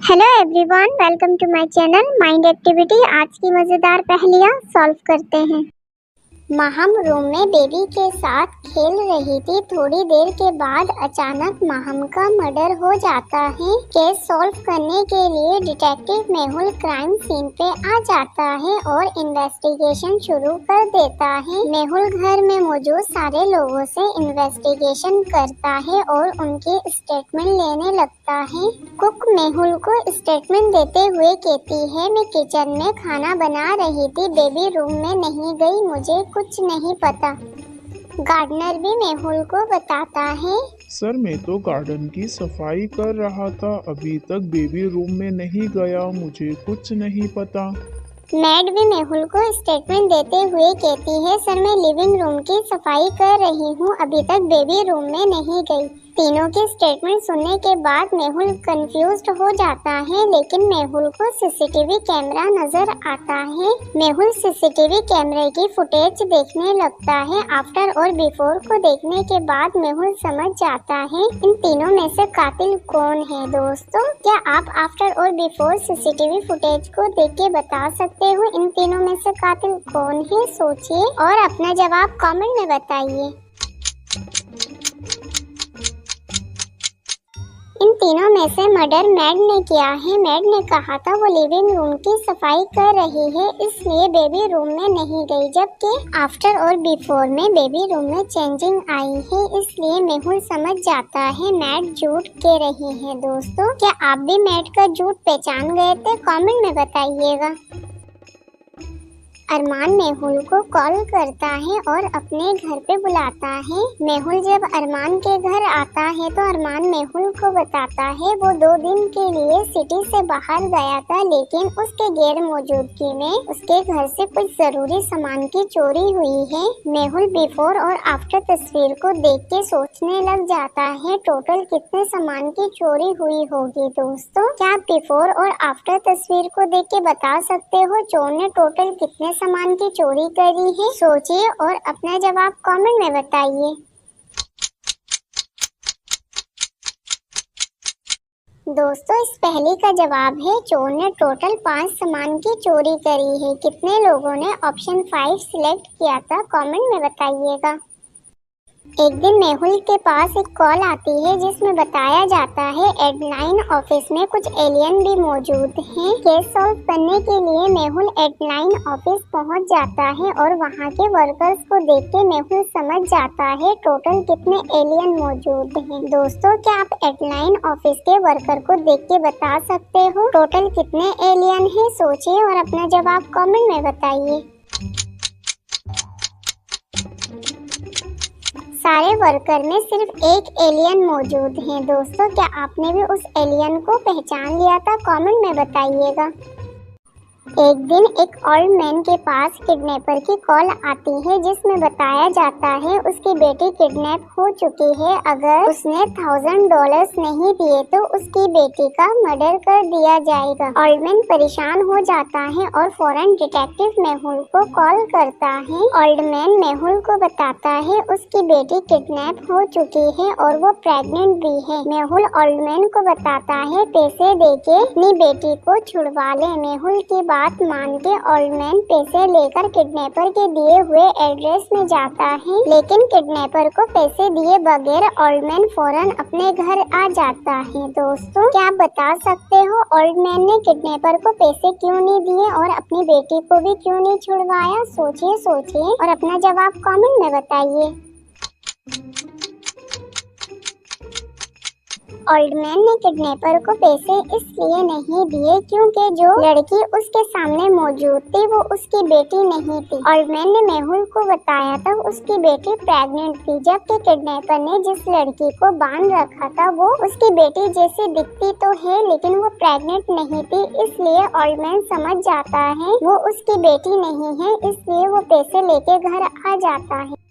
Hello everyone, welcome to my channel mind activity. आज की मज़ेदार पहेलियाँ सॉल्व करते हैं। माहम रूम में बेबी के साथ खेल रही थी। थोड़ी देर के बाद अचानक माहम का मर्डर हो जाता है। केस सॉल्व करने के लिए डिटेक्टिव मेहुल क्राइम सीन पे आ जाता है और इन्वेस्टिगेशन शुरू कर देता है। मेहुल घर में मौजूद सारे लोगों से इन्वेस्टिगेशन करता है और उनके स्टेटमेंट लेने लगता है। कुक मेहुल को स्टेटमेंट देते हुए कहती है, मैं किचन में खाना बना रही थी, बेबी रूम में नहीं गई, मुझे कुछ नहीं पता। गार्डनर भी मेहुल को बताता है, सर मैं तो गार्डन की सफाई कर रहा था, अभी तक बेबी रूम में नहीं गया, मुझे कुछ नहीं पता। मैड भी मेहुल को स्टेटमेंट देते हुए कहती है, सर मैं लिविंग रूम की सफाई कर रही हूँ, अभी तक बेबी रूम में नहीं गई। तीनों के स्टेटमेंट सुनने के बाद मेहुल कंफ्यूज्ड हो जाता है, लेकिन मेहुल को सीसीटीवी कैमरा नजर आता है। मेहुल सीसीटीवी कैमरे की फुटेज देखने लगता है। आफ्टर और बिफोर को देखने के बाद मेहुल समझ जाता है इन तीनों में से कातिल कौन है। दोस्तों, क्या आप आफ्टर और बिफोर सीसीटीवी फुटेज को देख के बता सकते हो इन तीनों में से कातिल कौन है? सोचिए और अपना जवाब कमेंट में बताइए। इन तीनों में से मर्डर मैड ने किया है। मैड ने कहा था वो लिविंग रूम की सफाई कर रही है, इसलिए बेबी रूम में नहीं गई, जबकि आफ्टर और बिफोर में बेबी रूम में चेंजिंग आई है, इसलिए मेहुल समझ जाता है मैड झूठ कह रही है। दोस्तों, क्या आप भी मैड का झूठ पहचान गए थे? कमेंट में बताइएगा। अरमान मेहुल को कॉल करता है और अपने घर पे बुलाता है। मेहुल जब अरमान के घर आता है तो अरमान मेहुल को बताता है वो 2 दिन के लिए सिटी से बाहर गया था, लेकिन उसके गैर मौजूदगी में उसके घर से कुछ जरूरी सामान की चोरी हुई है। मेहुल बिफोर और आफ्टर तस्वीर को देख के सोचने लग जाता है टोटल कितने सामान की चोरी हुई होगी। दोस्तों, क्या आप बिफोर और आफ्टर तस्वीर को देख के बता सकते हो चोर ने टोटल कितने सामान की चोरी करी है? सोचिए और अपना जवाब कमेंट में बताइए। दोस्तों, इस पहेली का जवाब है चोर ने टोटल 5 सामान की चोरी करी है। कितने लोगों ने ऑप्शन 5 सिलेक्ट किया था? कमेंट में बताइएगा। एक दिन मेहुल के पास एक कॉल आती है जिसमें बताया जाता है एडलाइन ऑफिस में कुछ एलियन भी मौजूद हैं। केस सॉल्व करने के लिए मेहुल एडलाइन ऑफिस पहुंच जाता है और वहां के वर्कर्स को देख के मेहुल समझ जाता है टोटल कितने एलियन मौजूद हैं। दोस्तों, क्या आप एडलाइन ऑफिस के वर्कर को देख के बता सकते हो टोटल कितने एलियन हैं? सोचिए और अपना जवाब कमेंट में बताइए। सारे वर्कर में सिर्फ एक एलियन मौजूद है। दोस्तों, क्या आपने भी उस एलियन को पहचान लिया था? कमेंट में बताइएगा। एक दिन एक ओल्ड मैन के पास किडनैपर की कॉल आती है जिसमें बताया जाता है उसकी बेटी किडनैप हो चुकी है। अगर उसने $1000 नहीं दिए तो उसकी बेटी का मर्डर कर दिया जाएगा। ओल्ड मैन परेशान हो जाता है और फौरन डिटेक्टिव मेहुल को कॉल करता है। ओल्ड मैन मेहुल को बताता है उसकी बेटी किडनैप हो चुकी है और वो प्रेग्नेंट भी है। मेहुल ओल्ड मैन को बताता है पैसे देके अपनी बेटी को छुड़वा ले। मेहुल की बात मान के ओल्ड मैन पैसे लेकर किडनैपर के दिए हुए एड्रेस में जाता है, लेकिन किडनैपर को पैसे दिए बगैर ओल्ड मैन फौरन अपने घर आ जाता है। दोस्तों, क्या आप बता सकते हो ओल्ड मैन ने किडनैपर को पैसे क्यों नहीं दिए और अपनी बेटी को भी क्यों नहीं छुड़वाया? सोचिए और अपना जवाब कमेंट में बताइए। ओल्ड मैन ने किडनैपर को पैसे इसलिए नहीं दिए क्योंकि जो लड़की उसके सामने मौजूद थी वो उसकी बेटी नहीं थी। ओल्ड मैन ने मेहुल को बताया था उसकी बेटी प्रेग्नेंट थी, जबकि किडनैपर ने जिस लड़की को बांध रखा था वो उसकी बेटी जैसी दिखती तो है लेकिन वो प्रेग्नेंट नहीं थी, इसलिए ओल्ड मैन समझ जाता है वो उसकी बेटी नहीं है, इसलिए वो पैसे लेके घर आ जाता है।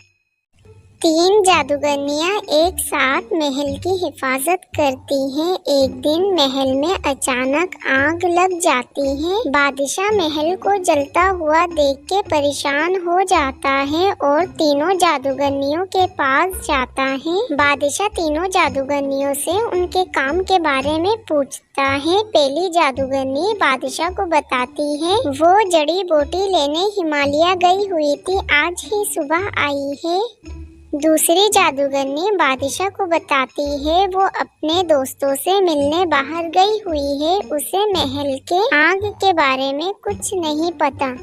तीन जादूगरनियां एक साथ महल की हिफाजत करती हैं। एक दिन महल में अचानक आग लग जाती है। बादशाह महल को जलता हुआ देख के परेशान हो जाता है और तीनों जादूगरनियों के पास जाता है। बादशाह तीनों जादूगरनियों से उनके काम के बारे में पूछता है। पहली जादूगरनी बादशाह को बताती है वो जड़ी बूटी लेने हिमालय गई हुई थी, आज ही सुबह आई है। दूसरी जादूगरनी बादशाह को बताती है वो अपने दोस्तों से मिलने बाहर गई हुई है, उसे महल के आग के बारे में कुछ नहीं पता।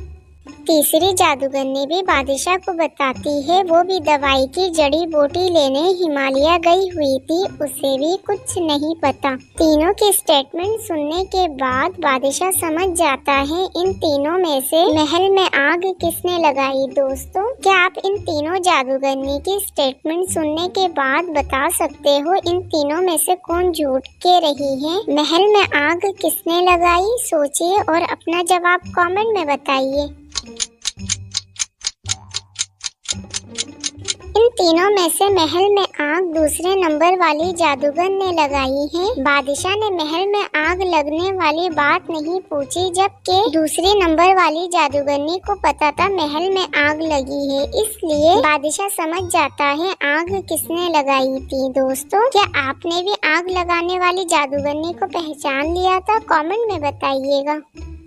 तीसरी जादूगरनी भी बादशाह को बताती है वो भी दवाई की जड़ी बूटी लेने हिमालय गई हुई थी, उसे भी कुछ नहीं पता। तीनों की स्टेटमेंट सुनने के बाद बादशाह समझ जाता है इन तीनों में से महल में आग किसने लगाई। दोस्तों, क्या आप इन तीनों जादूगरनी की स्टेटमेंट सुनने के बाद बता सकते हो इन तीनों में से कौन झूठ कह रही है? महल में आग किसने लगाई? सोचिए और अपना जवाब कमेंट में बताइए। इन तीनों में से महल में आग दूसरे नंबर वाली जादूगर ने लगाई है। बादशाह ने महल में आग लगने वाली बात नहीं पूछी, जबकि दूसरी नंबर वाली जादूगरनी को पता था महल में आग लगी है, इसलिए बादशाह समझ जाता है आग किसने लगाई थी। दोस्तों, क्या आपने भी आग लगाने वाली जादूगरनी को पहचान लिया था? कमेंट में बताइएगा।